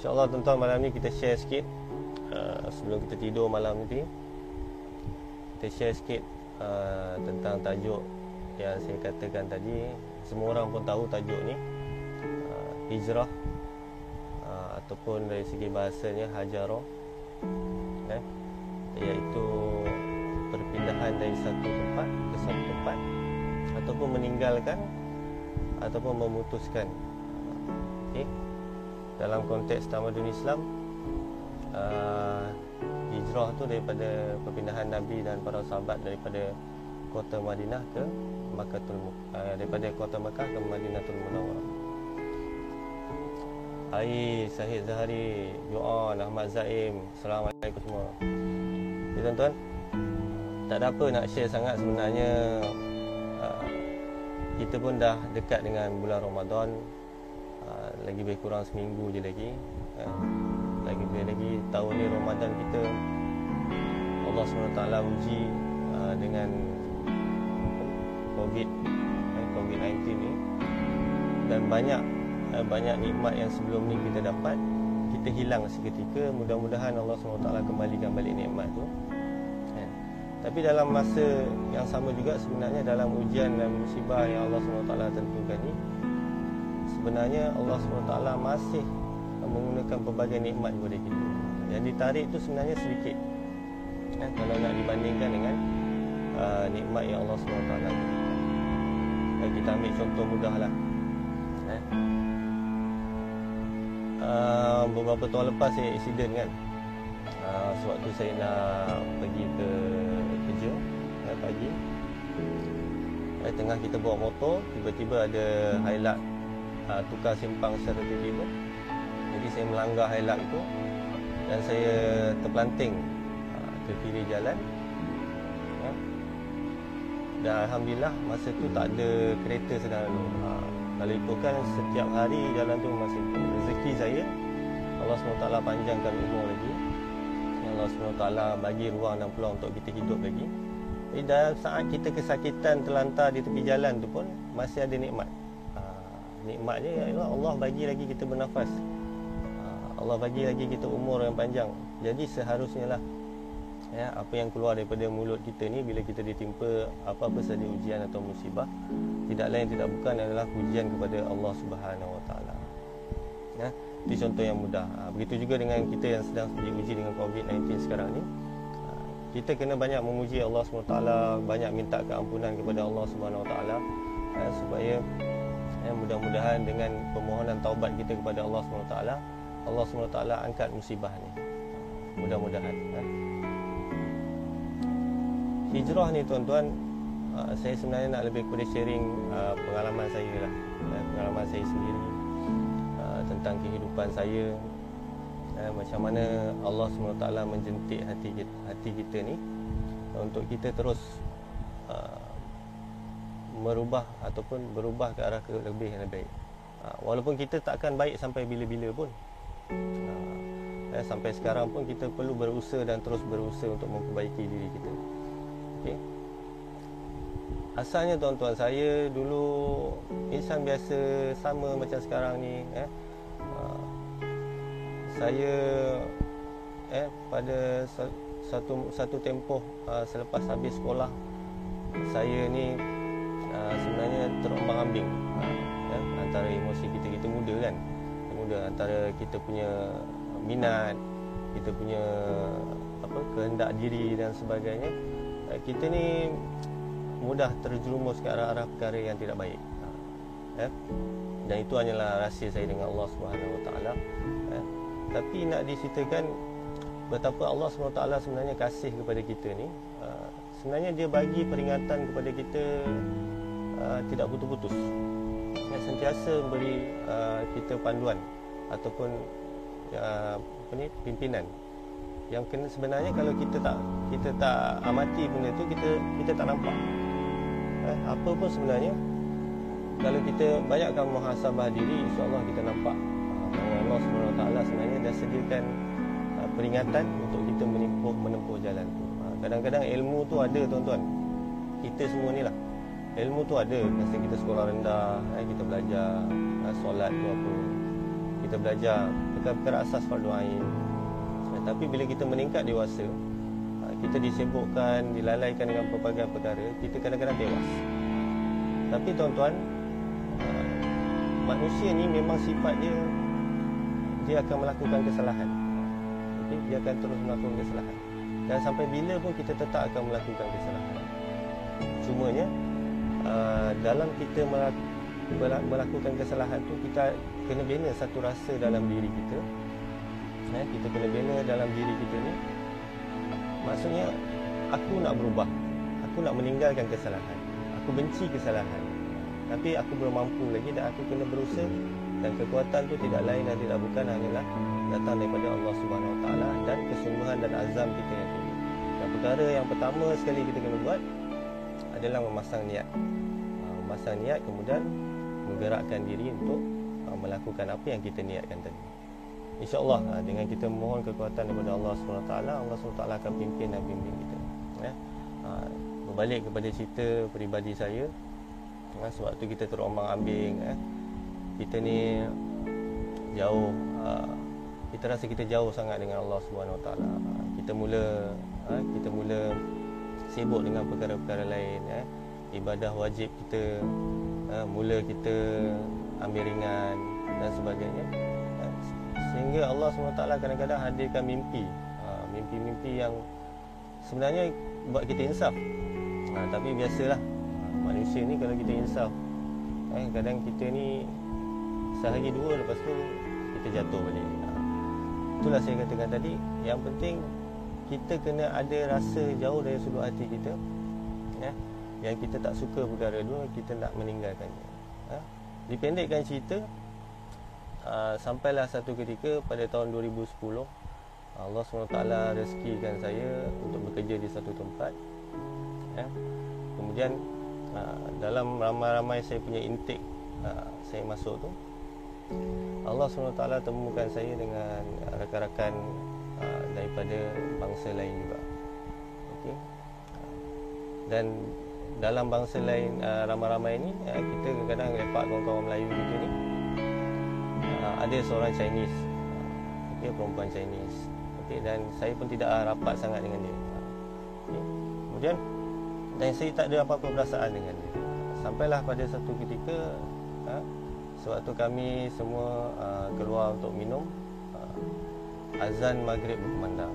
InsyaAllah tuan-tuan, malam ni kita share sikit sebelum kita tidur malam ni. Kita share sikit tentang tajuk yang saya katakan tadi. Semua orang pun tahu tajuk ni, hijrah, ataupun dari segi bahasanya hajarah, iaitu perpindahan dari satu tempat ke satu tempat, ataupun meninggalkan ataupun memutuskan. Dalam konteks tamadun Islam, hijrah tu daripada perpindahan Nabi dan para sahabat daripada kota Madinah ke daripada kota Mekah ke Madinatul Munawwarah. Hai Syahid Zahari, Joan, Ahmad Zaim, Assalamualaikum semua. Okay, tuan-tuan, tak ada apa nak share sangat sebenarnya. Kita pun dah dekat dengan bulan Ramadan. Lagi lebih kurang seminggu je lagi. Lagi tahun ni Ramadan kita Allah SWT uji dengan COVID-19 ni, dan banyak nikmat yang sebelum ni kita dapat, kita hilang seketika. Mudah-mudahan Allah SWT kembalikan balik nikmat tu. Tapi dalam masa yang sama juga, sebenarnya dalam ujian dan musibah yang Allah SWT tentukan ni, sebenarnya Allah SWT masih menggunakan pelbagai nikmat kepada kita. Yang ditarik tu sebenarnya sedikit, kalau nak dibandingkan dengan nikmat yang Allah SWT. Kita ambil contoh mudah lah. Beberapa tahun lepas saya accident kan. Sewaktu saya nak pergi ke kerja pagi, tengah kita bawa motor, tiba-tiba ada highlight tukar simpang secara tiba-tiba. Jadi saya melanggar highlight itu dan saya terpelanting ke kiri jalan. Dan Alhamdulillah masa tu tak ada kereta sedang lalu. Kalau ikutkan setiap hari jalan tu masih rezeki saya, Allah SWT panjangkan umur lagi, Allah SWT bagi ruang dan peluang untuk kita hidup lagi. Jadi dalam saat kita kesakitan terlantar di tepi jalan tu pun masih ada nikmat. Nikmatnya ialah Allah bagi lagi kita bernafas, Allah bagi lagi kita umur yang panjang. Jadi seharusnya lah, apa yang keluar daripada mulut kita ni bila kita ditimpa apa-apa saja ujian atau musibah, tidak lain tidak bukan adalah pujian kepada Allah Subhanahu Wa Taala. Itu contoh yang mudah. Begitu juga dengan kita yang sedang diuji dengan COVID-19 sekarang ni. Kita kena banyak memuji Allah SWT, banyak minta keampunan kepada Allah Subhanahu Wa Taala, supaya mudah-mudahan dengan permohonan taubat kita kepada Allah SWT, Allah SWT angkat musibah ni. Mudah-mudahan. Hijrah ni tuan-tuan, saya sebenarnya nak lebih kepada sharing pengalaman saya lah, pengalaman saya sendiri tentang kehidupan saya, macam mana Allah SWT menjentik hati kita ni untuk kita terus merubah ataupun berubah ke arah lebih yang baik. Walaupun kita tak akan baik sampai bila-bila pun, sampai sekarang pun kita perlu berusaha dan terus berusaha untuk memperbaiki diri kita. Okay. Asalnya tuan-tuan, saya dulu insan biasa sama macam sekarang ni. Saya pada satu tempoh selepas habis sekolah, saya ni sebenarnya terombang-ambing antara emosi kita muda kan, antara kita punya minat, kita punya kehendak diri dan sebagainya. Kita ni mudah terjerumus ke arah-arah perkara yang tidak baik. Dan itu hanyalah rahsia saya dengan Allah Subhanahu Wa Taala. Tapi nak diceritakan betapa Allah SWT sebenarnya kasih kepada kita ni. Sebenarnya dia bagi peringatan kepada kita tidak putus-putus. Sentiasa memberi kita panduan ataupun pimpinan yang kena, sebenarnya kalau kita tak amati benda tu, kita tak nampak. Apa pun sebenarnya kalau kita banyakkan muhasabah diri, insya-Allah kita nampak Allah SWT sebenarnya dah sediakan peringatan untuk kita menempuh jalan tu. Kadang-kadang ilmu tu ada tuan-tuan. Kita semua ni lah, ilmu tu ada. Masa kita sekolah rendah, kita belajar solat tu apa. kita belajar perkara-perkara asas fardu ain. Tapi bila kita meningkat dewasa, kita disibukkan, dilalaikan dengan pelbagai perkara, kita kadang-kadang tewas. Tapi tuan-tuan, manusia ni memang sifat dia akan melakukan kesalahan. Okay? Dia akan terus melakukan kesalahan. Dan sampai bila pun kita tetap akan melakukan kesalahan. Cumanya dalam kita melakukan kesalahan tu, kita kena bina satu rasa dalam diri kita. Kita kena bina dalam diri kita ni, maksudnya aku nak berubah, aku nak meninggalkan kesalahan, aku benci kesalahan, tapi aku belum mampu lagi dan aku kena berusaha. Dan kekuatan tu tidak lain dan tidak bukan hanyalah datang daripada Allah Subhanahu Wa Taala dan kesungguhan dan azam kita yang tinggi. Dan perkara yang pertama sekali kita kena buat adalah memasang niat. Memasang niat, kemudian menggerakkan diri untuk melakukan apa yang kita niatkan tadi. InsyaAllah dengan kita mohon kekuatan daripada Allah SWT, Allah SWT akan pimpin dan bimbing kita. Berbalik kepada cerita peribadi saya, sebab tu kita terombang ambing, kita ni jauh, kita rasa kita jauh sangat dengan Allah SWT. Kita mula sibuk dengan perkara-perkara lain, ibadah wajib kita mula kita ambil ringan dan sebagainya, sehingga Allah SWT kadang-kadang hadirkan mimpi-mimpi yang sebenarnya buat kita insaf. Tapi biasalah, manusia ni kalau kita insaf, kadang kita ni sehari dua lepas tu kita jatuh balik. Itulah saya katakan tadi, yang penting kita kena ada rasa jauh dari sudut hati kita, yang kita tak suka perkara tu, kita nak meninggalkannya. Dipendekkan cerita, sampailah satu ketika pada tahun 2010, Allah SWT rezekikan saya untuk bekerja di satu tempat. Kemudian dalam ramai-ramai saya punya intake, saya masuk tu, Allah SWT temukan saya dengan rakan-rakan daripada bangsa lain juga. Okay? Dan dalam bangsa lain, ramai-ramai ni, kita kadang-kadang lepak kawan-kawan Melayu kita ni, ada seorang Chinese, perempuan Chinese, dan saya pun tidak rapat sangat dengan dia. Kemudian, dan saya tak ada apa-apa perasaan dengan dia. Sampailah pada satu ketika, sewaktu kami semua keluar untuk minum, azan maghrib berkumandang.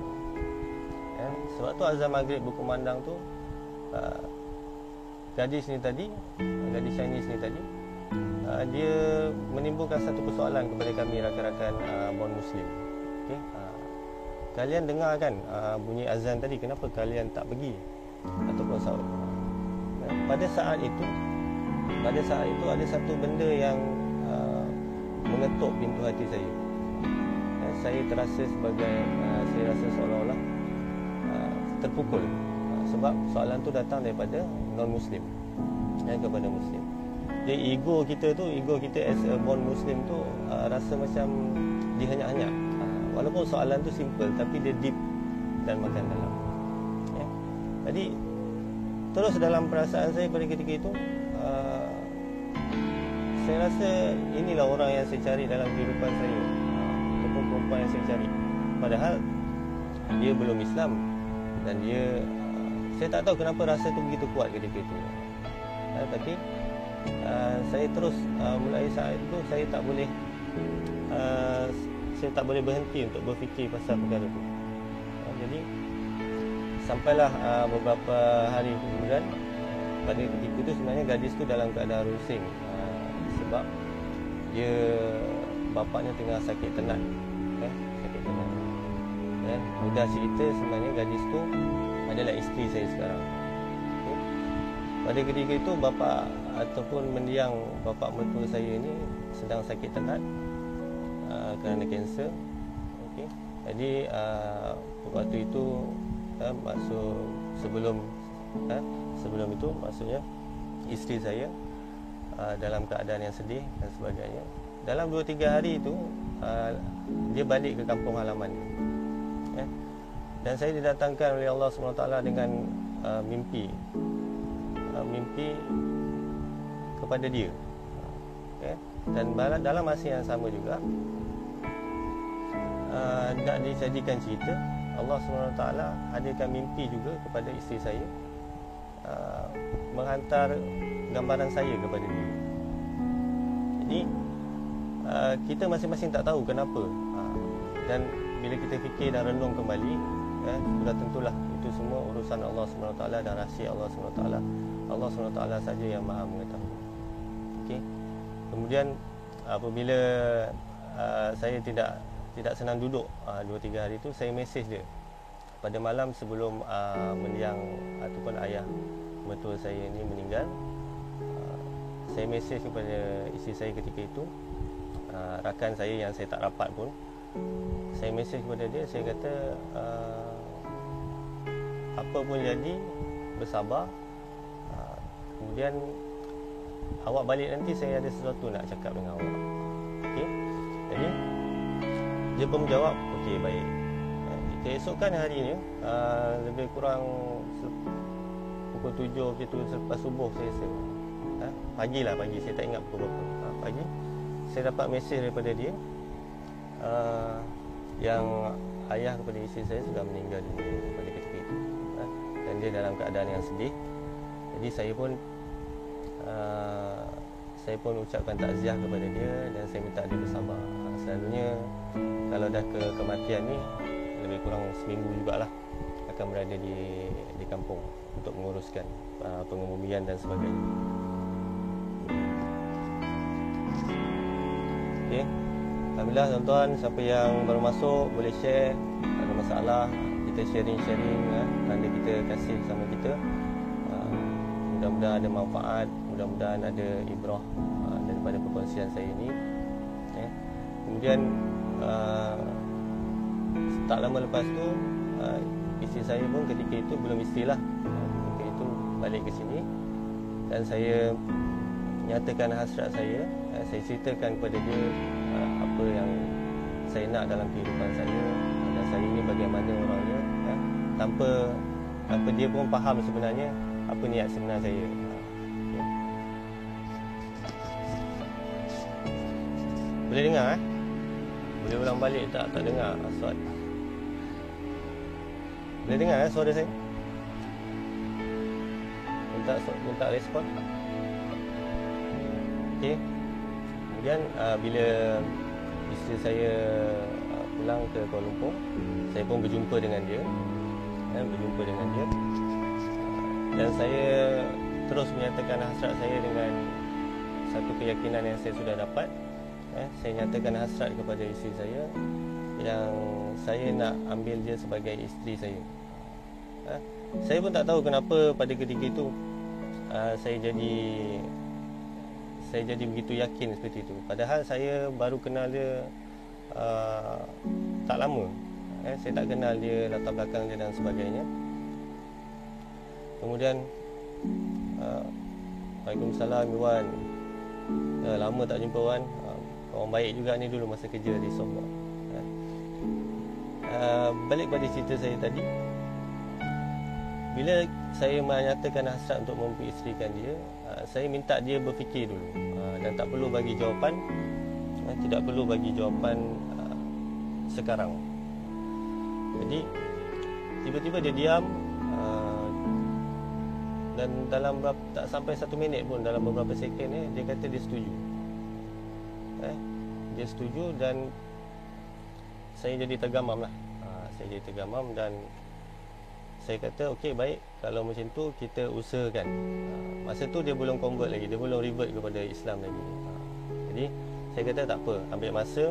Sewaktu azan maghrib berkumandang tu, gadis Chinese ni tadi, dia menimbulkan satu persoalan kepada kami rakan-rakan born Muslim. Okay? Kalian dengar kan bunyi azan tadi, kenapa kalian tak pergi ataupun sahur? Pada saat itu ada satu benda yang mengetuk pintu hati saya. Saya terasa sebagai, saya rasa seolah-olah terpukul, sebab soalan tu datang daripada non-Muslim kepada Muslim. Jadi ego kita as a born Muslim tu rasa macam dihanyak-hanyak. Walaupun soalan tu simple, tapi dia deep dan makan dalam. Jadi terus dalam perasaan saya pada ketika itu, saya rasa inilah orang yang saya cari dalam kehidupan saya, ataupun perempuan yang saya cari. Padahal dia belum Islam, dan dia, saya tak tahu kenapa rasa tu begitu kuat ketika itu. Tapi saya terus, mulai saat itu saya tak boleh berhenti untuk berfikir pasal perkara itu. Jadi sampailah beberapa hari kemudian, pada ketika itu sebenarnya gadis tu dalam keadaan rusing, sebab dia, bapaknya tengah sakit tenat. Dan mudah cerita, sebenarnya gadis tu adalah isteri saya sekarang. Pada ketika itu, bapa ataupun mendiang bapa mertua saya ni sedang sakit tenat kerana kanser. Jadi waktu itu, maksud sebelum itu, maksudnya isteri saya dalam keadaan yang sedih dan sebagainya. Dalam 2-3 hari itu, dia balik ke kampung halaman. Dan saya didatangkan oleh Allah SWT dengan mimpi kepada dia. Dan dalam masa yang sama juga, nak dijadikan cerita, Allah SWT adakan mimpi juga kepada isteri saya, menghantar gambaran saya kepada dia. Jadi kita masing-masing tak tahu kenapa, dan bila kita fikir dan renung kembali, sudah tentulah itu semua urusan Allah SWT dan rahsia Allah SWT. Allah SWT saja yang maha mengetahui. Okay? Kemudian apabila saya tidak senang duduk 2-3 hari itu, saya mesej dia pada malam sebelum mendiang ataupun ayah mertua saya ini meninggal. Saya mesej kepada isteri saya ketika itu, rakan saya yang saya tak rapat pun, saya mesej kepada dia, saya kata apa pun jadi, bersabar, kemudian awak balik nanti saya ada sesuatu nak cakap dengan awak. Okey. Jadi dia pun menjawab, okey, baik. Keesokan harinya, lebih kurang pukul 7 macam tu, selepas subuh saya rasa, pagi, saya tak ingat pukul berapa. Pagi saya dapat mesej daripada dia, yang ayah kepada isteri saya sudah meninggal dunia pada ketika itu, dan dia dalam keadaan yang sedih. Jadi saya pun ucapkan takziah kepada dia dan saya minta dia bersabar. Selalunya kalau dah ke kematian ni, lebih kurang seminggu jugalah akan berada di kampung untuk menguruskan pengebumian dan sebagainya. Okay. Alhamdulillah tuan-tuan, siapa yang baru masuk boleh share, tak ada masalah. Kita sharing-sharing tanda kita kasih sama kita. Mudah-mudahan ada manfaat, mudah-mudahan ada ibrah daripada perkongsian saya ini. Kemudian tak lama lepas tu, isteri saya pun ketika itu, belum isteri lah, ketika itu balik ke sini, dan saya nyatakan hasrat saya. Saya ceritakan kepada dia apa yang saya nak dalam kehidupan saya, dan saya ini bagaimana orangnya, tanpa dia pun faham sebenarnya apa niat sebenar saya. Boleh dengar Boleh ulang balik tak dengar Aswad? Boleh dengar suara saya? Minta respon. Okey. Kemudian bila isteri saya pulang ke Kuala Lumpur, saya pun berjumpa dengan dia. Dan saya terus menyatakan hasrat saya dengan satu keyakinan yang saya sudah dapat. Saya nyatakan hasrat kepada isteri saya yang saya nak ambil dia sebagai isteri saya. Saya pun tak tahu kenapa pada ketika itu saya jadi begitu yakin seperti itu. Padahal saya baru kenal dia tak lama. Saya tak kenal dia, latar belakang dia dan sebagainya. Kemudian Waalaikumsalam Wan. Lama tak jumpa Wan. Orang baik juga ni dulu masa kerja di Softbox. Balik pada cerita saya tadi, bila saya menyatakan hasrat untuk memperisterikan dia, saya minta dia berfikir dulu, dan tak perlu bagi jawapan, tidak perlu bagi jawapan sekarang. Jadi tiba-tiba dia diam, dan dalam tak sampai 1 minit pun, dalam beberapa second dia kata dia setuju. Dia setuju dan saya jadi tergamam lah. Saya jadi tergamam dan saya kata okey, baik, kalau macam tu kita usahakan. Masa tu dia belum convert lagi, dia belum revert kepada Islam lagi. Jadi saya kata tak apa, ambil masa.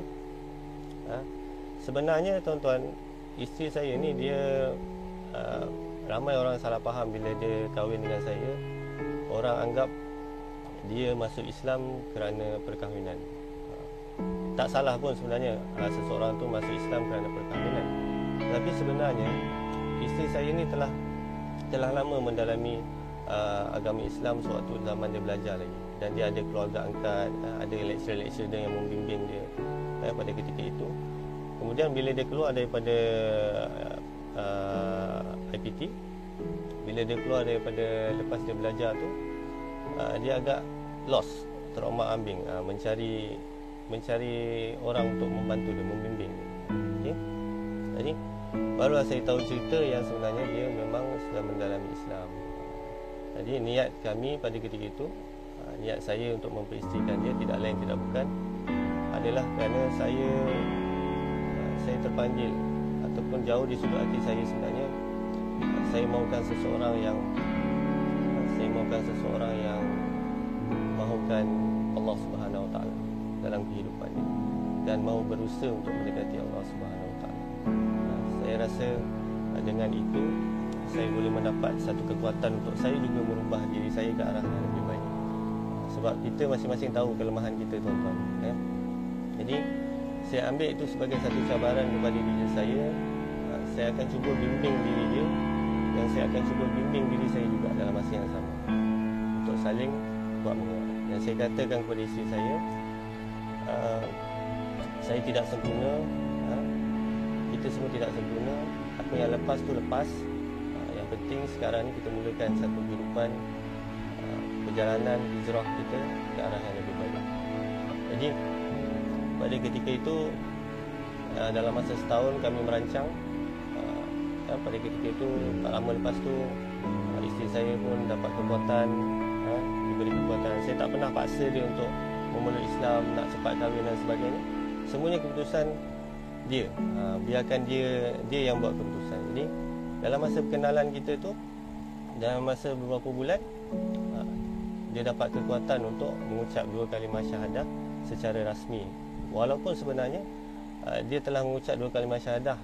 Sebenarnya tuan-tuan, isteri saya ni dia ramai orang salah faham bila dia kahwin dengan saya. Orang anggap dia masuk Islam kerana perkahwinan. Tak salah pun sebenarnya seseorang tu masuk Islam kerana perkahwinan. Tapi sebenarnya isteri saya ni telah lama mendalami agama Islam sewaktu zaman dia belajar lagi. Dan dia ada keluarga angkat, ada lecturer-lecturer yang membimbing dia pada ketika itu. Kemudian bila dia keluar daripada IPT, bila dia keluar daripada lepas dia belajar tu, dia agak lost, terombang ambing, mencari orang untuk membantu dia, membimbing dia. Okay? Jadi barulah saya tahu cerita yang sebenarnya dia memang sudah mendalami Islam. Jadi niat kami pada ketika itu, niat saya untuk memperistikan dia tidak lain tidak bukan adalah kerana saya terpanggil ataupun jauh di sudut hati saya sebenarnya saya mahukan seseorang yang mahukan Allah Subhanahu Wa Taala dalam kehidupannya dan mahu berusaha untuk mendekati Allah Subhanahu Wa Taala. Saya rasa dengan itu saya boleh mendapat satu kekuatan untuk saya juga merubah diri saya ke arah yang lebih baik. Sebab kita masing-masing tahu kelemahan kita, tuan-tuan. Jadi saya ambil itu sebagai satu cabaran kepada diri saya. Saya akan cuba bimbing diri dia dan saya akan cuba bimbing diri saya juga dalam masa yang sama untuk saling buat menguat. Dan saya katakan kepada isteri saya tidak sempurna, kita semua tidak sempurna. Apa yang lepas tu lepas. Yang penting sekarang ni kita mulakan satu kehidupan, perjalanan hijrah kita ke arah yang lebih baik. Jadi pada ketika itu dalam masa setahun kami merancang. Pada ketika itu tak lama lepas tu isteri saya pun dapat kekuatan, diberi kekuatan. Saya tak pernah paksa dia untuk memeluk Islam, nak cepat kahwin dan sebagainya. Semuanya keputusan dia. Biarkan dia yang buat keputusan. Jadi dalam masa perkenalan kita tu, dalam masa beberapa bulan, dia dapat kekuatan untuk mengucap 2 kalimah syahadah secara rasmi. Walaupun sebenarnya dia telah mengucap 2 kalimah syahadah,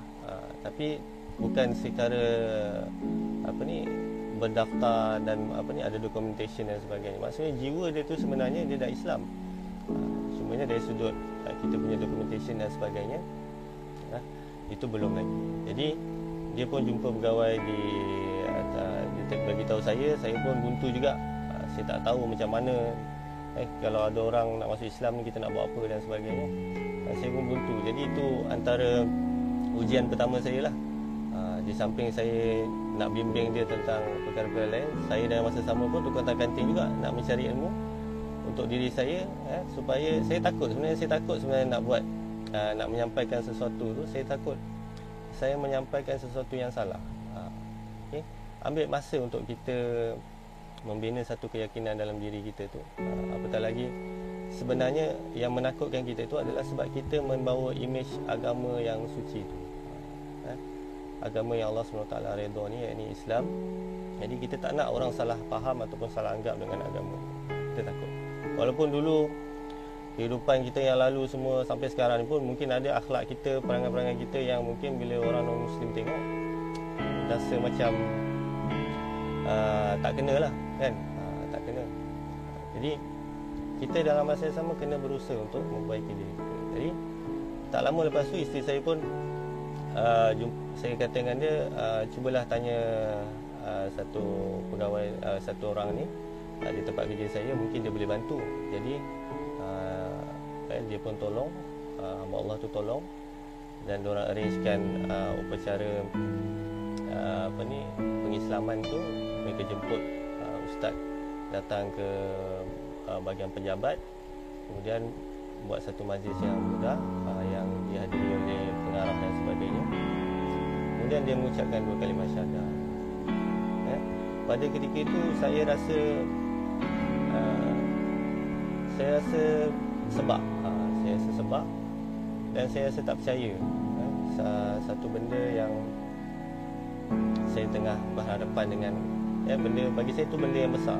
tapi bukan secara berdaftar dan ada documentation dan sebagainya. Maksudnya jiwa dia tu sebenarnya dia dah Islam. Cumanya dari sudut kita punya documentation dan sebagainya, itu belum lagi. Jadi dia pun jumpa pegawai dia bagi tahu saya pun buntu juga. Saya tak tahu macam mana kalau ada orang nak masuk Islam ni kita nak buat apa dan sebagainya. Saya pun buntu. Jadi itu antara ujian pertama saya lah. Di samping saya nak bimbing dia tentang perkara-perkara lain, saya dalam masa sama pun tukar kanting juga nak mencari ilmu untuk diri saya, supaya saya takut sebenarnya nak buat, nak menyampaikan sesuatu tu, saya takut saya menyampaikan sesuatu yang salah. Okay? Ambil masa untuk kita membina satu keyakinan dalam diri kita tu. Apatah lagi sebenarnya yang menakutkan kita itu adalah sebab kita membawa imej agama yang suci tu, agama yang Allah SWT redha ni, iaitu Islam. Jadi kita tak nak orang salah faham ataupun salah anggap dengan agama. Kita takut. Walaupun dulu kehidupan kita yang lalu semua sampai sekarang ni pun mungkin ada akhlak kita, perangai-perangai kita yang mungkin bila orang non-Muslim tengok rasa macam tak kena lah kan, tak kena. Jadi kita dalam masa yang sama kena berusaha untuk memperbaiki diri kita. Jadi tak lama lepas tu isteri saya pun saya kata dengan dia, cubalah tanya satu pegawai, satu orang ni di tempat kerja saya, mungkin dia boleh bantu. Jadi dia pun tolong, hamba Allah tu tolong, dan diorang arrangekan upacara pengislaman tu. Mereka jemput ustaz datang ke bahagian pejabat, kemudian buat satu majlis yang mudah, yang dihadiri oleh pengarah dan sebagainya. Kemudian dia mengucapkan 2 kalimah syahadah. Pada ketika itu saya rasa sebab dan saya rasa tak percaya. Satu benda yang saya tengah berhadapan dengan, benda bagi saya itu benda yang besar.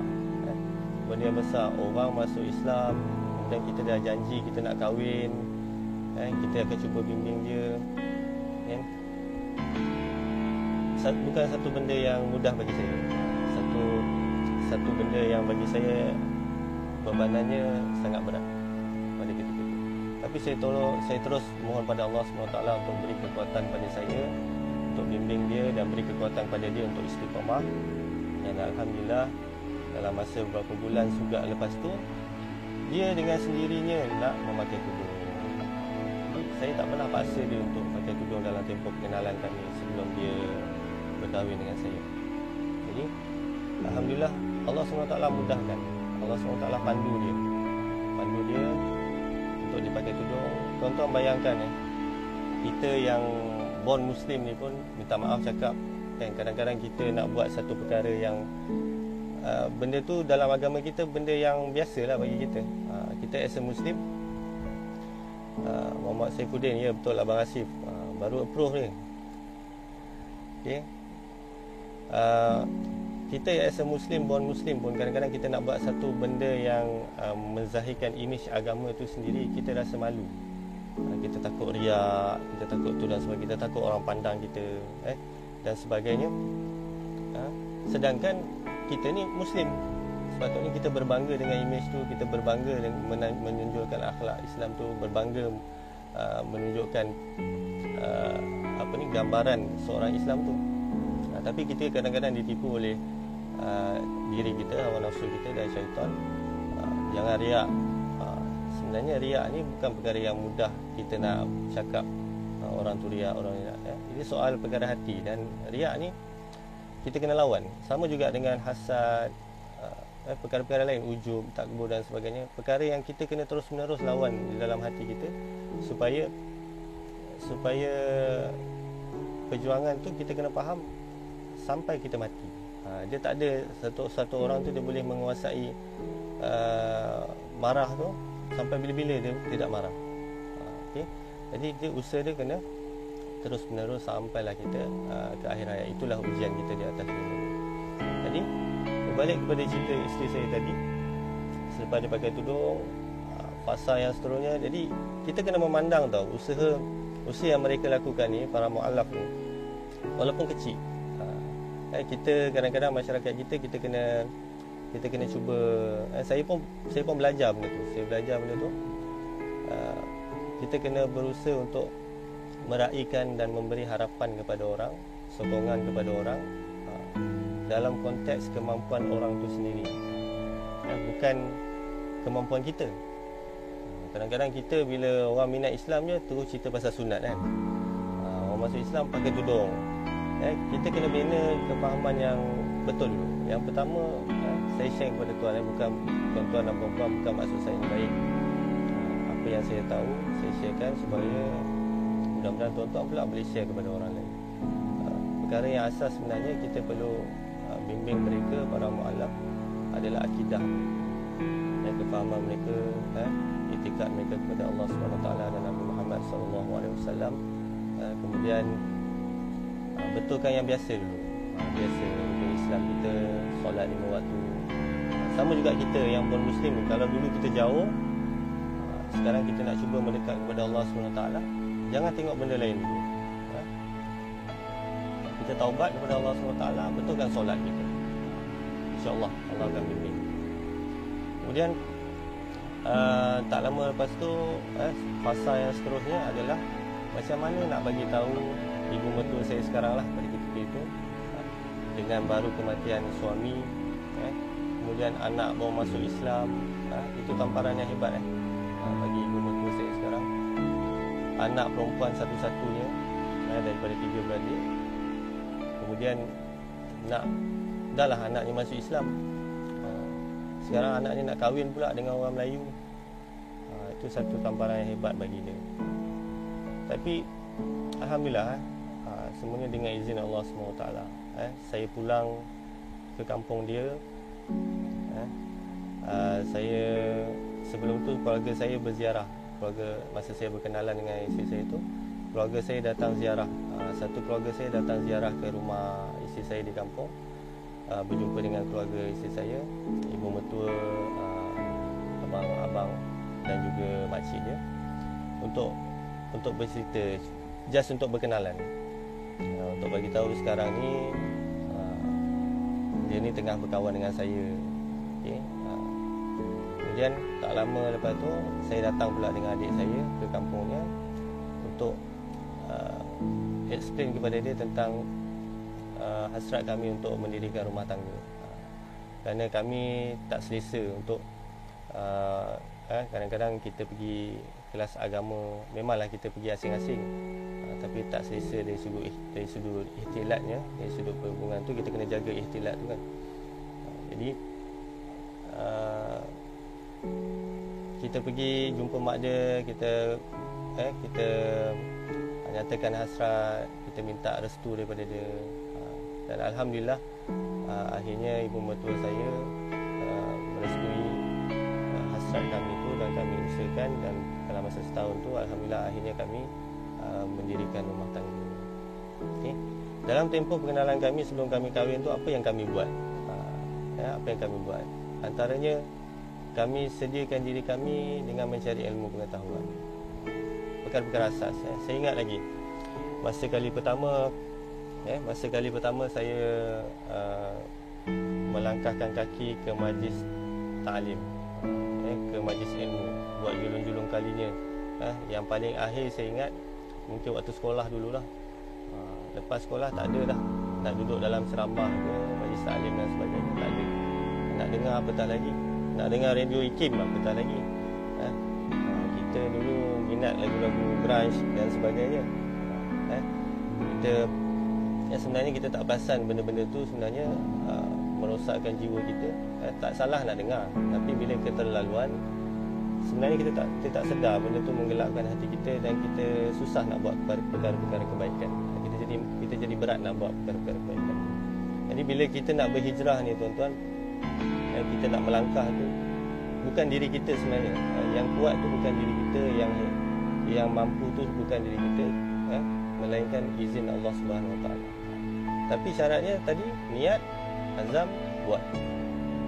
Benda yang besar, orang masuk Islam dan kita dah janji kita nak kahwin, kita akan cuba bimbing dia. Bukan satu benda yang mudah bagi saya. Satu benda yang bagi saya bebanannya sangat berat pada ketika itu. Tapi saya terus mohon pada Allah SWT untuk beri kekuatan pada saya, untuk bimbing dia dan beri kekuatan pada dia untuk istiqamah. Dan alhamdulillah dalam masa beberapa bulan juga lepas tu, dia dengan sendirinya nak memakai tudung. Saya tak pernah paksa dia untuk pakai tudung dalam tempoh perkenalan kami sebelum dia berkahwin dengan saya. Jadi alhamdulillah Allah SWT mudahkan. Allah SWT pandu dia untuk dipakai tudung. Tuan-tuan bayangkan kita yang born Muslim ni pun minta maaf cakap kan, kadang-kadang kita nak buat satu perkara yang benda tu dalam agama kita benda yang biasa lah bagi kita. Kita as a Muslim, Muhammad Saifuddin, ya betul Abang Asif, baru approve ni. Okay. Kita as a Muslim, born Muslim pun kadang-kadang kita nak buat satu benda yang menzahirkan imej agama tu sendiri, kita rasa malu. Kita takut riak, kita takut tu dan sebagainya, kita takut orang pandang kita dan sebagainya. Sedangkan kita ni Muslim, sepatutnya kita berbangga dengan imej tu, kita berbangga dengan menunjukkan akhlak Islam tu, berbangga menunjukkan gambaran seorang Islam tu. Tapi kita kadang-kadang ditipu oleh diri kita, hawa nafsu kita dan syaitan. Jangan riak. Sebenarnya riak ni bukan perkara yang mudah kita nak cakap orang tu riak, orang riak. Ini soal perkara hati, dan riak ni kita kena lawan. Sama juga dengan hasad, perkara-perkara lain, ujub, takbur dan sebagainya. Perkara yang kita kena terus-menerus lawan di dalam hati kita supaya perjuangan tu kita kena faham sampai kita mati. Dia tak ada satu orang tu dia boleh menguasai marah tu sampai bila-bila dia tidak marah. Okay? Jadi dia usaha dia kena terus-menerus sampailah kita ke akhir hayat. Itulah ujian kita di atas dunia ni. Jadi berbalik kepada cerita isteri saya tadi, selepas dia pakai tudung, fasa yang seterusnya. Jadi kita kena memandang tau, usaha yang mereka lakukan ni, para mu'alaf ni, walaupun kecil, kita kadang-kadang masyarakat kita kena cuba. Saya pun belajar benda tu. Saya belajar benda tu. Kita kena berusaha untuk meraihkan dan memberi harapan kepada orang, sokongan kepada orang, dalam konteks kemampuan orang tu sendiri, bukan kemampuan kita. Kadang-kadang kita bila orang minat Islam je terus cerita pasal sunat kan. Orang masuk Islam pakai tudung. Kita kena bina kefahaman yang betul dulu. Yang pertama, saya share kepada tuan, bukan tuan-tuan dan puan-puan, bukan maksud saya yang baik. Apa yang saya tahu, saya sharekan supaya mudah-mudahan tuan-tuan pula boleh share kepada orang lain. Perkara yang asas sebenarnya kita perlu bimbing mereka, para mu'alaf, adalah akidah, kefahaman mereka, itikad mereka kepada Allah SWT dan Nabi Muhammad SAW. Kemudian betulkan yang biasa dulu. Biasa Islam kita, solat 5 waktu. Sama juga kita yang bermuslim, kalau dulu kita jauh, sekarang kita nak cuba mendekat kepada Allah SWT, jangan tengok benda lain dulu. Kita taubat kepada Allah SWT, betulkan solat kita. InsyaAllah Allah akan bimbing. Kemudian tak lama lepas tu, fasa yang seterusnya adalah macam mana nak bagi tahu ibu mertua saya sekarang lah pada ketika itu, dengan baru kematian suami, kemudian anak baru masuk Islam. Itu tamparan yang hebat bagi ibu mertua saya sekarang. Anak perempuan satu-satunya daripada 3 beradik. Kemudian dah lah anaknya masuk Islam, sekarang anaknya nak kahwin pula dengan orang Melayu. Itu satu tamparan yang hebat bagi dia. Tapi alhamdulillah, semuanya dengan izin Allah SWT. Saya pulang ke kampung dia. Saya sebelum tu keluarga saya berziarah. Masa saya berkenalan dengan isteri saya tu, keluarga saya datang ziarah. Satu keluarga saya datang ziarah ke rumah isteri saya di kampung, berjumpa dengan keluarga isteri saya, ibu mertua, abang-abang dan juga makcik dia, untuk bercerita, just untuk berkenalan, untuk bagi tahu sekarang ni dia ni tengah berkawan dengan saya. Okay. Kemudian tak lama lepas tu saya datang pula dengan adik saya ke kampungnya untuk explain kepada dia tentang hasrat kami untuk mendirikan rumah tangga. Kerana kami tak selesa untuk kadang-kadang kita pergi kelas agama, memanglah kita pergi asing-asing, tapi tak selesa dari sudut ihtilatnya, dari sudut perhubungan tu kita kena jaga ihtilat tu kan. Jadi kita pergi jumpa mak dia, kita nyatakan hasrat, kita minta restu daripada dia. Dan alhamdulillah akhirnya ibu mertua saya merestui hasrat kami itu, dan kami usahakan, dan dalam masa setahun tu alhamdulillah akhirnya kami mendirikan rumah tangga. Okay. Dalam tempoh pengenalan kami sebelum kami kahwin tu, apa yang kami buat? Apa yang kami buat? Antaranya kami sediakan diri kami dengan mencari ilmu pengetahuan, perkara-perkara asas. Saya ingat lagi masa kali pertama saya melangkahkan kaki ke majlis ta'lim, ke majlis ilmu, buat julung-julung kalinya. Yang paling akhir saya ingat mungkin waktu sekolah dululah. Lepas sekolah tak ada dah nak duduk dalam ceramah ke majlis ta'lim dan sebagainya, tak ada. Nak dengar apatah lagi, nak dengar radio IKIM apatah lagi. Kita dulu minat lagu-lagu grunge dan sebagainya. Sebenarnya kita tak perasan benda-benda tu sebenarnya merosakkan jiwa kita. Tak salah nak dengar, tapi bila keterlaluan, sebenarnya kita tak sedar benda tu menggelapkan hati kita, dan kita susah nak buat perkara-perkara kebaikan. Kita jadi berat nak buat perkara-perkara kebaikan. Jadi bila kita nak berhijrah ni tuan-tuan, kita nak melangkah tu bukan diri kita sebenarnya. Yang kuat tu bukan diri kita, yang mampu tu bukan diri kita, melainkan izin Allah Subhanahu Wa Taala. Tapi syaratnya tadi niat, azam, buat.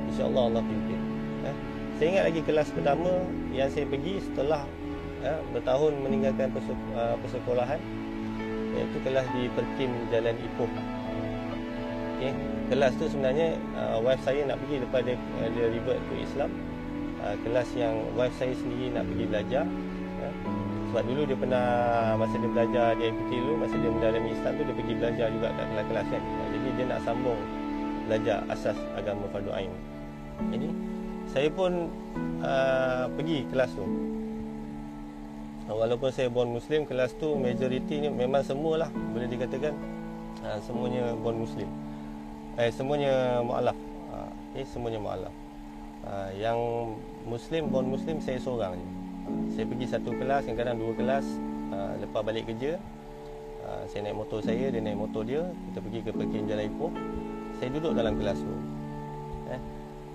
InsyaAllah Allah pimpin. Saya ingat lagi kelas pertama yang saya pergi setelah bertahun meninggalkan persekolahan, iaitu kelas di Perkim Jalan Ipoh. Okay. Kelas tu sebenarnya wife saya nak pergi lepas dia revert to Islam. Kelas yang wife saya sendiri nak pergi belajar. Sebab dulu dia pernah, masa dia belajar di IPT dulu, masa dia mendalami Islam tu, dia pergi belajar juga kat kelas-kelas kan. Jadi dia nak sambung belajar asas agama Fardu Ain. Jadi saya pun pergi kelas tu. Walaupun saya born Muslim, kelas tu majoriti ni memang semualah boleh dikatakan semuanya born Muslim. Semuanya mu'alaf. Semuanya mu'alaf. Yang Muslim, born Muslim, saya seorang je. Saya pergi satu kelas, kadang-kadang dua kelas. Lepas balik kerja, saya naik motor saya, dia naik motor dia. Kita pergi ke Perkim Jalan Ipoh. Saya duduk dalam kelas tu.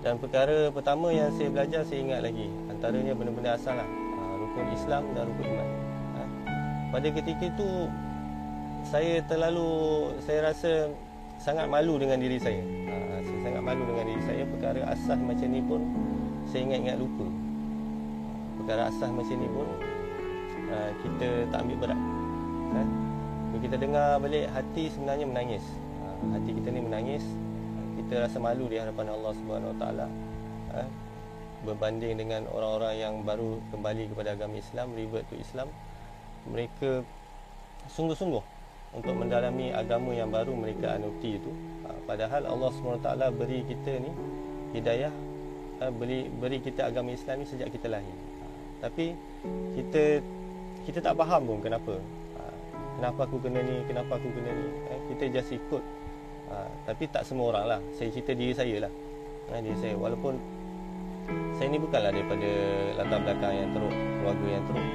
Dan perkara pertama yang saya belajar, saya ingat lagi, antaranya benda-benda asal lah. Rukun Islam dan rukun iman. Pada ketika itu saya rasa sangat malu dengan diri saya. Saya sangat malu dengan diri saya. Perkara asas macam ni pun saya ingat-ingat lupa. Perkara asas macam ni pun kita tak ambil berat. Bila kita dengar balik, hati sebenarnya menangis. Hati kita ni menangis. Kita rasa malu di hadapan Allah Subhanahu Wa Taala. Berbanding dengan orang-orang yang baru kembali kepada agama Islam, revert to Islam, mereka sungguh-sungguh untuk mendalami agama yang baru mereka anuti itu. Padahal Allah SWT beri kita ni hidayah, beri kita agama Islam ni sejak kita lahir. Tapi kita tak faham pun kenapa. Kenapa aku kena ni, kenapa aku kena ni. Kita just ikut. Tapi tak semua orang lah. Saya cerita diri saya lah. Diri saya, walaupun saya ni bukanlah daripada latar belakang yang teruk, keluarga yang teruk.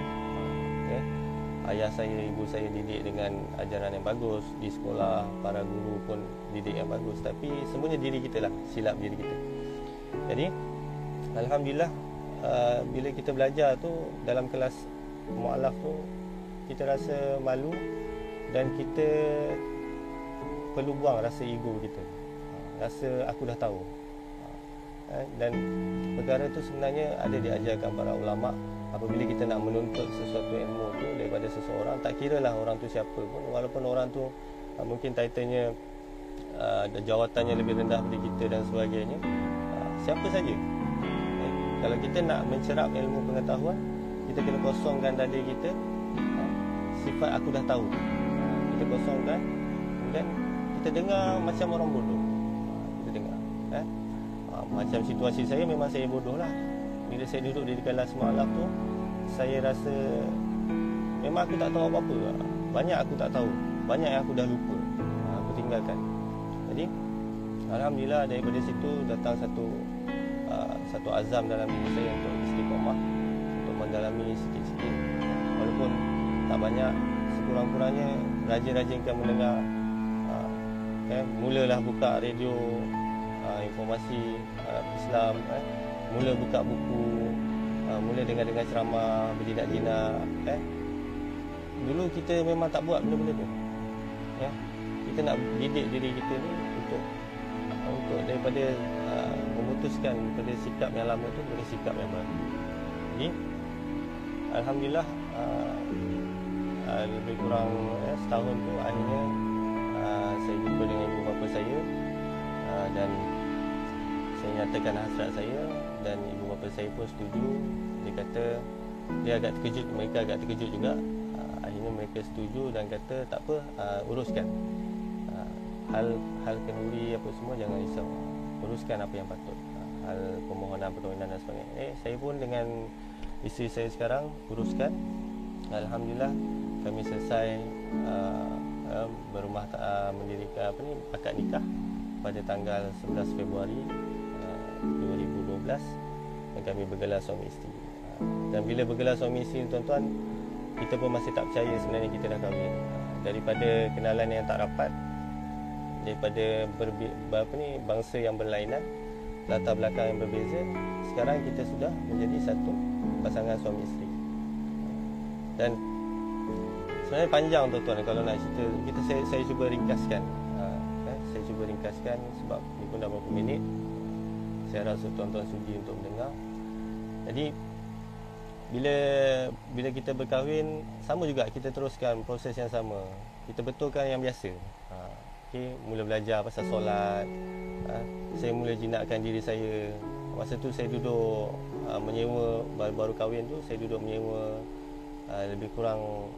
Ayah saya, ibu saya didik dengan ajaran yang bagus. Di sekolah, para guru pun didik yang bagus. Tapi semuanya diri kita lah, silap diri kita. Jadi alhamdulillah, bila kita belajar tu dalam kelas mu'alaf tu, kita rasa malu dan kita perlu buang rasa ego kita, rasa aku dah tahu. Dan perkara tu sebenarnya ada diajarkan para ulama. Apabila kita nak menuntut sesuatu ilmu tu daripada seseorang, tak kira lah orang tu siapa pun, walaupun orang tu mungkin titlenya, jawatannya lebih rendah daripada kita dan sebagainya, siapa saja. Kalau kita nak mencerap ilmu pengetahuan, kita kena kosongkan dada kita, sifat aku dah tahu. Kita kosongkan, kemudian kita dengar macam orang bodoh. Kita dengar. Macam situasi saya, memang saya bodoh lah. Bila saya duduk di kelas mu'alaf tu, saya rasa memang aku tak tahu apa-apa. Banyak aku tak tahu, banyak yang aku dah lupa, aku tinggalkan. Jadi alhamdulillah, daripada situ datang satu azam dalam diri saya untuk istiqamah, untuk mendalami sikit-sikit, walaupun tak banyak. sekurang-kurangnya rajin-rajinkan mendengar, mulalah buka radio informasi Islam, mula buka buku, mula dengar ceramah berjinak-jinak. Dulu kita memang tak buat benda-benda tu. Kita nak didik diri kita ni untuk daripada memutuskan daripada sikap yang lama tu kepada sikap yang baru. Jadi alhamdulillah, lebih kurang setahun tu akhirnya saya jumpa dengan ibu bapa saya, dan saya nyatakan hasrat saya, dan ibu bapa saya pun setuju. Dia kata dia agak terkejut, mereka agak terkejut juga. Akhirnya mereka setuju dan kata tak apa, uruskan hal kenduri apa semua, jangan risau, uruskan apa yang patut, hal permohonan perkahwinan dan sebagainya. Saya pun dengan isteri saya sekarang uruskan. Alhamdulillah kami selesai mendirikan akad nikah pada tanggal 11 Februari 2012, dan kami bergelar suami isteri. Dan bila bergelar suami isteri, tuan-tuan, kita pun masih tak percaya sebenarnya kita dah kahwin. Daripada kenalan yang tak rapat, daripada bangsa yang berlainan, latar belakang yang berbeza, sekarang kita sudah menjadi satu pasangan suami isteri. Dan sebenarnya panjang, tuan-tuan, kalau nak cerita. Saya cuba ringkaskan. Saya cuba ringkaskan sebab ini pun dah berapa minit. Saya rasa tuan-tuan sudi untuk mendengar. Jadi bila kita berkahwin, sama juga kita teruskan proses yang sama. Kita betulkan yang biasa. Mula belajar pasal solat. Saya mula jinakkan diri saya. Masa tu saya duduk menyewa, baru kahwin tu saya duduk menyewa lebih kurang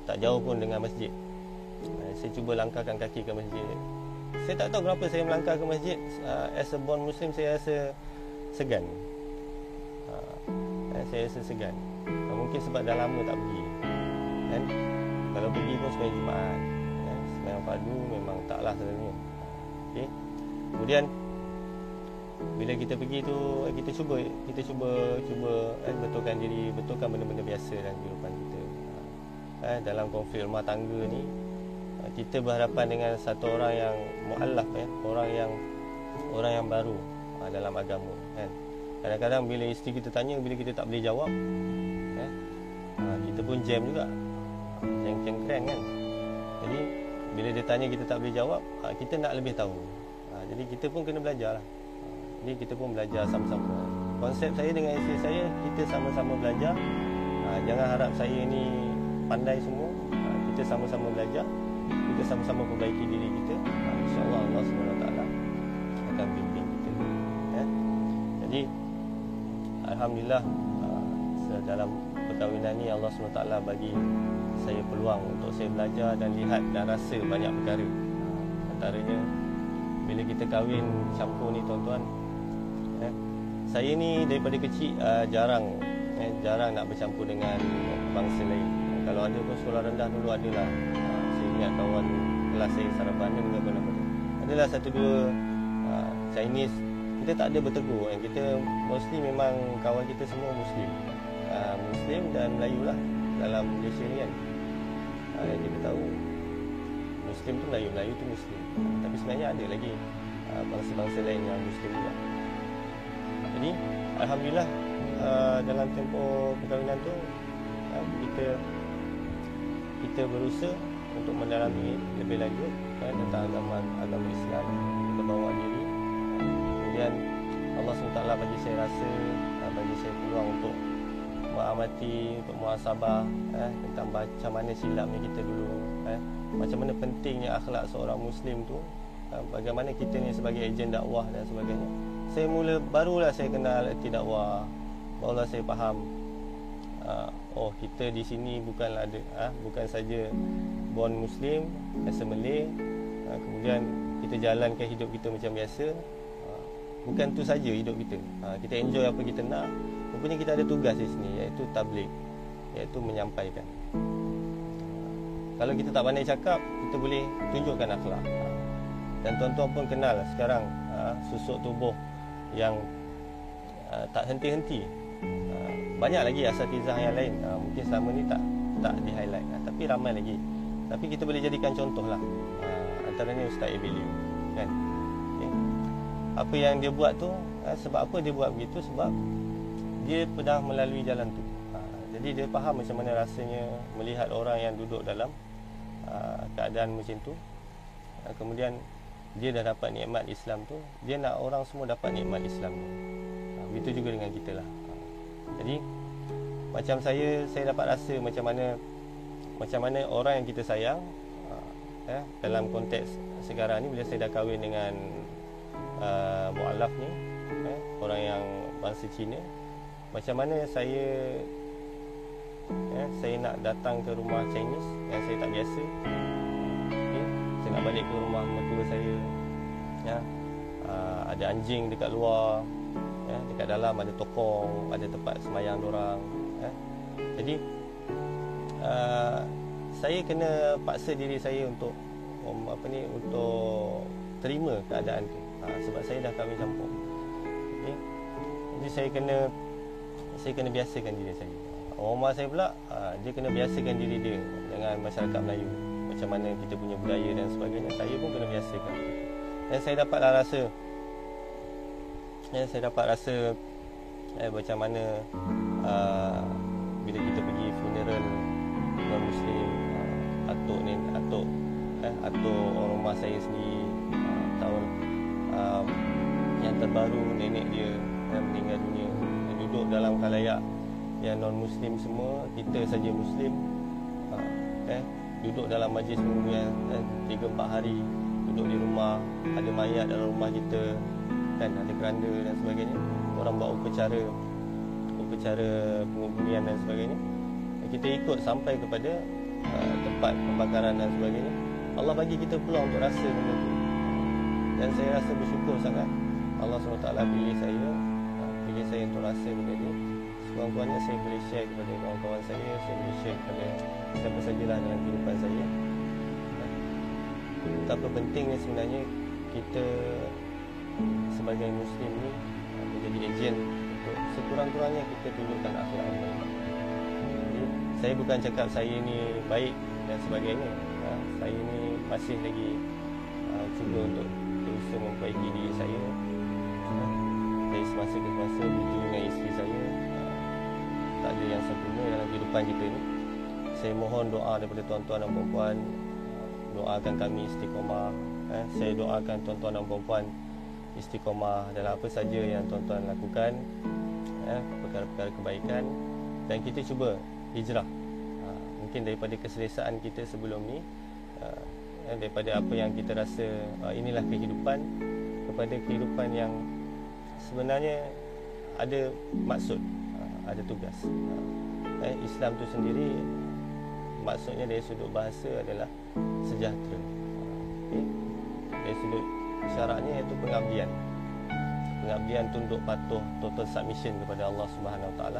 tak jauh pun dengan masjid. Saya cuba langkahkan kaki ke masjid. Saya tak tahu kenapa saya melangkah ke masjid. As a born Muslim, saya rasa segan. Saya rasa segan. Mungkin sebab dah lama tak pergi, kan? Kalau pergi pun sembahyang Jumaat, sembahyang fardu memang taklah selalunya. Okay? Kemudian bila kita pergi tu, kita cuba betulkan diri, betulkan benda-benda biasa dalam kehidupan kita. Dalam konflik rumah tangga ni, kita berhadapan dengan satu orang yang mu'allaf, orang yang baru dalam agama, kan? Kadang-kadang bila isteri kita tanya, bila kita tak boleh jawab, kita pun jam juga, cengkren, kan? Jadi bila dia tanya kita tak boleh jawab, kita nak lebih tahu. Jadi kita pun kena belajar lah. Jadi kita pun belajar sama-sama. Konsep saya dengan isteri saya, kita sama-sama belajar. Jangan harap saya ni pandai semua. Kita sama-sama belajar, kita sama-sama perbaiki diri kita. InsyaAllah Allah SWT akan bimbing kita. Jadi alhamdulillah, dalam perkahwinan ni Allah SWT bagi saya peluang untuk saya belajar dan lihat dan rasa banyak perkara. Antaranya bila kita kahwin campur ni, tuan-tuan, saya ni daripada kecil jarang nak bercampur dengan bangsa lain. Kalau ada pun sekolah rendah dulu adalah. Saya ingat kawan kelas saya Sarabana dengan apa-apa. Adalah satu dua Chinese. Kita tak ada bertegur. Kita mostly memang kawan kita semua Muslim. Muslim dan Melayu lah dalam Malaysia ni, kan. Kita tahu Muslim tu Melayu, Melayu tu Muslim. Tapi sebenarnya ada lagi bangsa-bangsa lain yang Muslim juga. Jadi alhamdulillah, dalam tempoh perkahwinan tu kita berusaha untuk mendalami lebih lanjut tentang agama Islam. Kita bawa diri. Kemudian Allah SWT bagi saya rasa, bagi saya peluang untuk mengamati, untuk muhasabah tentang macam mana silapnya kita dulu, macam mana pentingnya akhlak seorang Muslim tu, bagaimana kita ni sebagai ejen dakwah dan sebagainya. Saya barulah saya kenal erti dakwah, barulah saya faham, kita di sini bukan saja born Muslim as a Malay, kemudian kita jalankan hidup kita macam biasa. Bukan tu saja hidup kita. Kita enjoy apa kita nak. Rupanya kita ada tugas di sini, iaitu tabligh, iaitu menyampaikan. Kalau kita tak pandai cakap, kita boleh tunjukkan akhlak. Dan tuan-tuan pun kenal sekarang susuk tubuh yang tak henti-henti. Banyak lagi asatizah yang lain, mungkin selama ni tak di-highlight, tapi ramai lagi Tapi kita boleh jadikan contoh lah. Antaranya Ustaz Abilio, kan? Okay. Apa yang dia buat tu, sebab apa dia buat begitu? Sebab dia pernah melalui jalan tu. Jadi dia faham macam mana rasanya melihat orang yang duduk dalam keadaan macam tu. Kemudian dia dah dapat nikmat Islam tu, dia nak orang semua dapat nikmat Islam tu. Begitu juga dengan kita lah. Jadi macam saya dapat rasa macam mana orang yang kita sayang, dalam konteks sekarang ni, bila saya dah kahwin dengan mu'alaf ni, orang yang bangsa Cina, macam mana saya nak datang ke rumah Chinese yang saya tak biasa. Saya nak balik ke rumah mertua saya, ada anjing dekat luar, dekat dalam ada tokong, ada tempat semayang diorang. Jadi saya kena paksa diri saya untuk untuk terima keadaan tu, sebab saya dah kahwin campur. Jadi saya kena biasakan diri saya. Orang rumah saya pula, dia kena biasakan diri dia dengan masyarakat Melayu, macam mana kita punya budaya dan sebagainya. Saya pun kena biasakan. Dan saya dapat rasa macam mana bila kita pergi funeral non-Muslim, atuk orang rumah saya sendiri, tahun yang terbaru nenek dia meninggal dunia, duduk dalam khalayak yang non-Muslim semua, kita saja Muslim, duduk dalam majlis yang 3-4 hari, duduk di rumah, ada mayat dalam rumah kita, kan, ada keranda dan sebagainya. Orang buat upacara penguburan dan sebagainya. Kita ikut sampai kepada tempat pembakaran dan sebagainya. Allah bagi kita peluang untuk rasa benda tu. Dan saya rasa bersyukur sangat Allah SWT pilih saya untuk rasa benda ni. Sekurang-kurangnya saya boleh share kepada kawan-kawan saya boleh share kepada siapa sajalah dalam kehidupan saya. Betapa pentingnya sebenarnya kita sebagai Muslim ni menjadi ejen untuk sekurang-kurangnya kita tunjukkan akhlak yang baik. Jadi, saya bukan cakap saya ni baik dan sebagainya. Saya ni masih lagi cuba untuk berusaha memperbaiki diri saya dari semasa ke semasa, begitu dengan isteri saya. Tak ada yang sempurna dalam kehidupan kita ni. Saya mohon doa daripada tuan-tuan dan puan-puan, doakan kami istiqamah. Saya doakan tuan-tuan dan puan-puan istiqamah dalam apa saja yang tuan-tuan lakukan, perkara-perkara kebaikan, dan kita cuba hijrah mungkin daripada keselesaan kita sebelum ni, daripada apa yang kita rasa inilah kehidupan, kepada kehidupan yang sebenarnya ada maksud, ada tugas. Islam tu sendiri maksudnya dari sudut bahasa adalah sejahtera. Dari sudut syaraknya iaitu pengabdian tunduk patuh, total submission kepada Allah Subhanahu Wa Taala.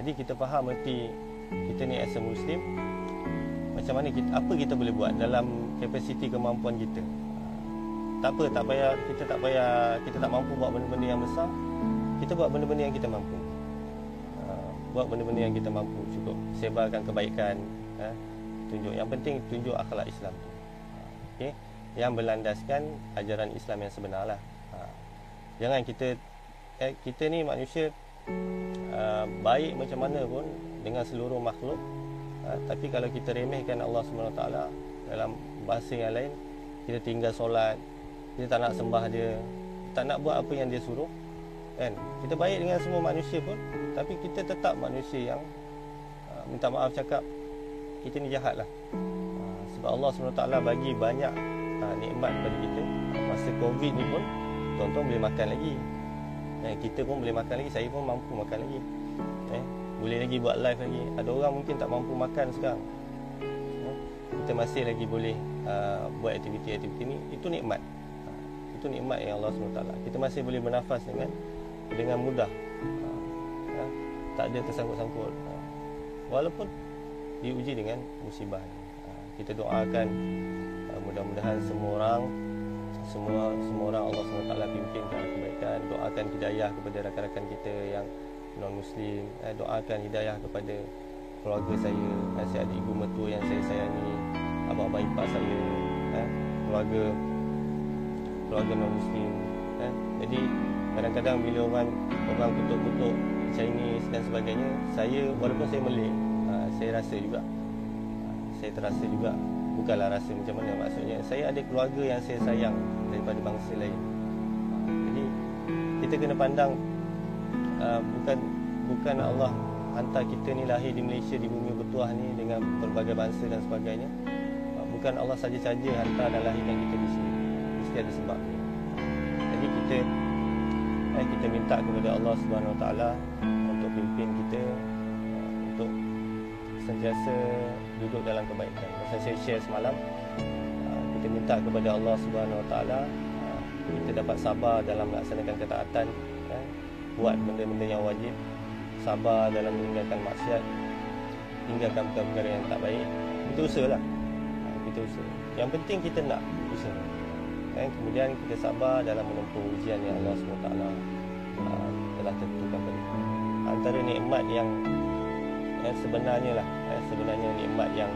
Jadi kita faham erti kita ni as a Muslim, macam mana kita boleh buat dalam kapasiti kemampuan kita. Tak payah kita tak mampu buat benda-benda yang besar, kita buat benda-benda yang kita mampu. Cukup sebarkan kebaikan, yang penting tunjuk akhlak Islam tu. Okey, yang berlandaskan ajaran Islam yang sebenar lah. Jangan kita ni manusia baik macam mana pun dengan seluruh makhluk, tapi kalau kita remehkan Allah SWT dalam bahasa yang lain, kita tinggal solat, kita tak nak sembah dia, tak nak buat apa yang dia suruh, kan? Kita baik dengan semua manusia pun, tapi kita tetap manusia yang minta maaf cakap kita ni jahat lah. Sebab Allah SWT bagi banyak nikmat kepada kita. Masa Covid ni pun tuan-tuan boleh makan lagi, kita pun boleh makan lagi, saya pun mampu makan lagi, boleh lagi buat live lagi. Ada orang mungkin tak mampu makan sekarang, kita masih lagi boleh buat aktiviti-aktiviti ni. Itu nikmat, itu nikmat yang Allah SWT. Kita masih boleh bernafas dengan mudah, tak ada tersangkut-sangkut, walaupun diuji dengan musibah. Kita doakan mudah-mudahan semua orang Allah SWT pimpin ke arah kebaikan. Doakan hidayah kepada rakan-rakan kita yang non-Muslim. Doakan hidayah kepada keluarga saya. Saya ada ibu mertua yang saya sayangi, abang ipar saya, keluarga non Muslim. Jadi kadang-kadang bila orang kutuk-kutuk Chinese dan sebagainya, saya walaupun saya Malay, saya rasa juga, saya terasa juga, bukanlah rasa macam mana, maksudnya saya ada keluarga yang saya sayang daripada bangsa lain. Jadi kita kena pandang, bukan Allah hantar kita ni lahir di Malaysia, di bumi bertuah ni dengan pelbagai bangsa dan sebagainya. Bukan Allah saja-saja hantar dan lahirkan kita di sini, mesti ada sebab. Jadi kita minta kepada Allah Subhanahu Wa Taala untuk pimpin kita, untuk sentiasa duduk dalam kebaikan. Masa saya share semalam, kita minta kepada Allah Subhanahu Wa Taala kita dapat sabar dalam melaksanakan ketaatan, buat benda-benda yang wajib, sabar dalam meninggalkan maksiat, tinggalkan perkara-perkara yang tak baik. Kita usahalah, kita usaha. Yang penting kita nak usaha. Kemudian kita sabar dalam menempuh ujian yang Allah SWT telah tentukan pada kita. Antara nikmat yang sebenarnya nikmat yang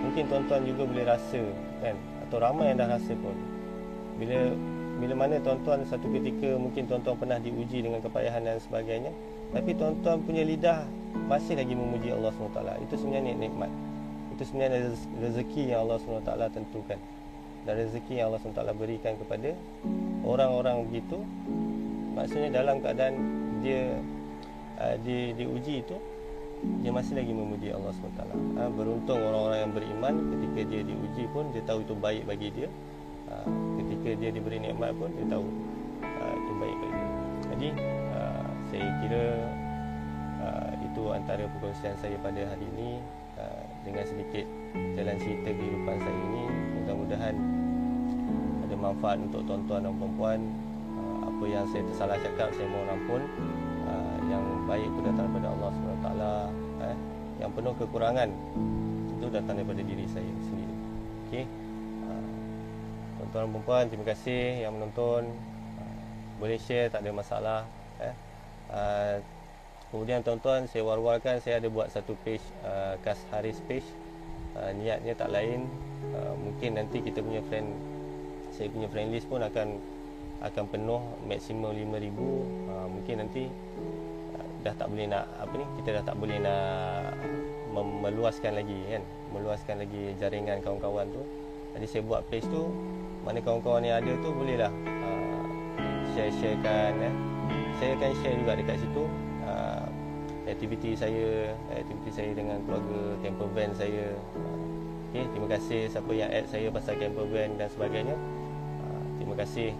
mungkin tuan-tuan juga boleh rasa, kan, atau ramai yang dah rasa pun, bila mana tuan-tuan satu ketika mungkin tuan-tuan pernah diuji dengan kepayahan dan sebagainya, tapi tuan-tuan punya lidah masih lagi memuji Allah SWT. Itu sebenarnya nikmat. Itu sebenarnya rezeki yang Allah SWT tentukan, dan rezeki yang Allah SWT berikan kepada orang-orang begitu. Maksudnya dalam keadaan dia diuji itu, dia masih lagi memuji Allah SWT. Beruntung orang-orang yang beriman, ketika dia diuji pun dia tahu itu baik bagi dia. Ketika dia diberi nikmat pun dia tahu itu baik bagi dia. Jadi saya kira itu antara perkongsian saya pada hari ini, dengan sedikit jalan cerita kehidupan saya ini. Mudah-mudahan ada manfaat untuk tuan-tuan dan puan-puan. Apa yang saya tersalah cakap, saya mohon ampun. Yang baik itu datang daripada Allah SWT. Yang penuh kekurangan itu datang daripada diri saya sendiri. Okey. Tuan-tuan dan puan-puan, terima kasih yang menonton. Boleh share, tak ada masalah. Kemudian tuan-tuan, saya war-warkan, saya ada buat satu page, Kas Haris page. Niatnya tak lain, mungkin nanti kita punya saya punya friend list pun akan penuh, maksimum 5,000. Mungkin nanti dah tak boleh nak kita dah tak boleh nak meluaskan lagi, kan, meluaskan lagi jaringan kawan-kawan tu. Jadi saya buat page tu, mana kawan-kawan yang ada tu bolehlah share-sharekan. Saya akan share juga dekat situ aktiviti saya dengan keluarga, camper van saya. Okay, terima kasih siapa yang add saya pasal camper van dan sebagainya. Terima kasih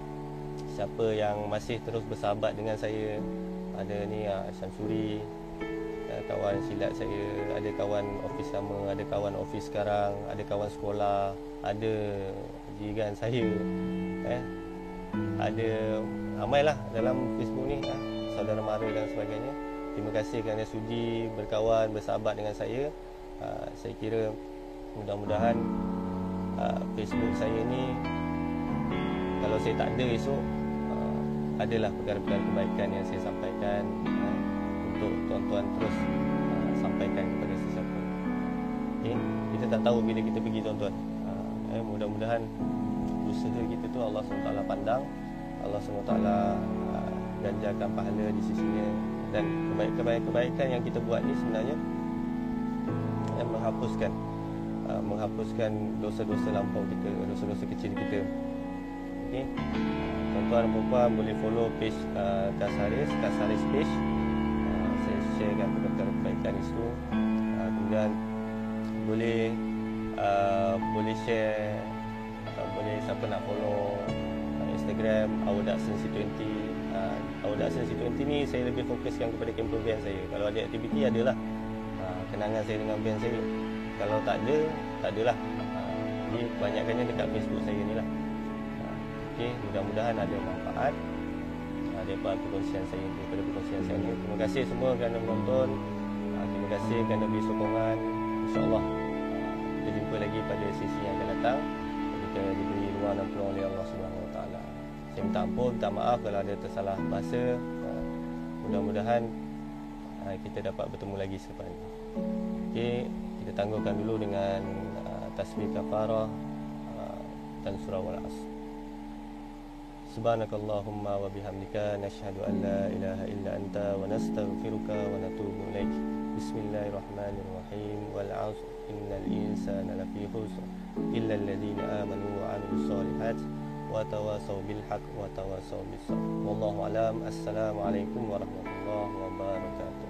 siapa yang masih terus bersahabat dengan saya. Ada ni Syamsuri, kawan silat saya, ada kawan office lama, ada kawan office sekarang, ada kawan sekolah, ada jiran saya, ada ramailah dalam Facebook ni, saudara mara dan sebagainya. Terima kasih kerana sudi berkawan, bersahabat dengan saya. Saya kira mudah-mudahan Facebook saya ni, kalau saya tak ada esok, adalah perkara-perkara kebaikan yang saya sampaikan untuk tuan-tuan terus sampaikan kepada sesiapa. Okay? Kita tak tahu bila kita pergi, tuan-tuan. Mudah-mudahan usaha kita tu Allah SWT pandang, Allah SWT ganjarkan pahala di sisinya. Dan kebaikan yang kita buat ni sebenarnya menghapuskan dosa-dosa lampau kita, dosa-dosa kecil kita. Okay? Tuan-tuan dan puan boleh follow page Kas Haris page. Saya sharekan perkara kebaikan itu. Kemudian boleh share, boleh siapa nak follow Instagram Awdaxon C20. Awdaxon C20 ni saya lebih fokuskan kepada camper van saya. Kalau ada aktiviti, adalah kenangan saya dengan van saya. Kalau tak adalah. Jadi kebanyakannya dekat Facebook saya ni lah. Okay, mudah-mudahan ada manfaat daripada perkongsian saya ni. Terima kasih semua kerana menonton. Terima kasih kerana beri sokongan. InsyaAllah kita jumpa lagi pada sesi yang akan datang, jika diberi ruang dan peluang oleh Allah SWT. Saya minta ampun, minta maaf kalau ada tersalah bahasa. Mudah-mudahan kita dapat bertemu lagi selepas ini. Okay, kita tangguhkan dulu dengan tasbih kafarah dan surah Wal-Asr. Subhanakallahumma wa bihamdika nashhadu an la ilaha illa anta wa nastaghfiruka wa natubu ilaik. Bismillahirrahmanirrahim. Wal 'asr innal insana lafi khusr illa alladhina amanu wa 'amilus solihat wa tawasaw bil haqq wa tawasaw bis sabr. Wallahu a'lam. Assalamualaikum warahmatullahi wabarakatuh.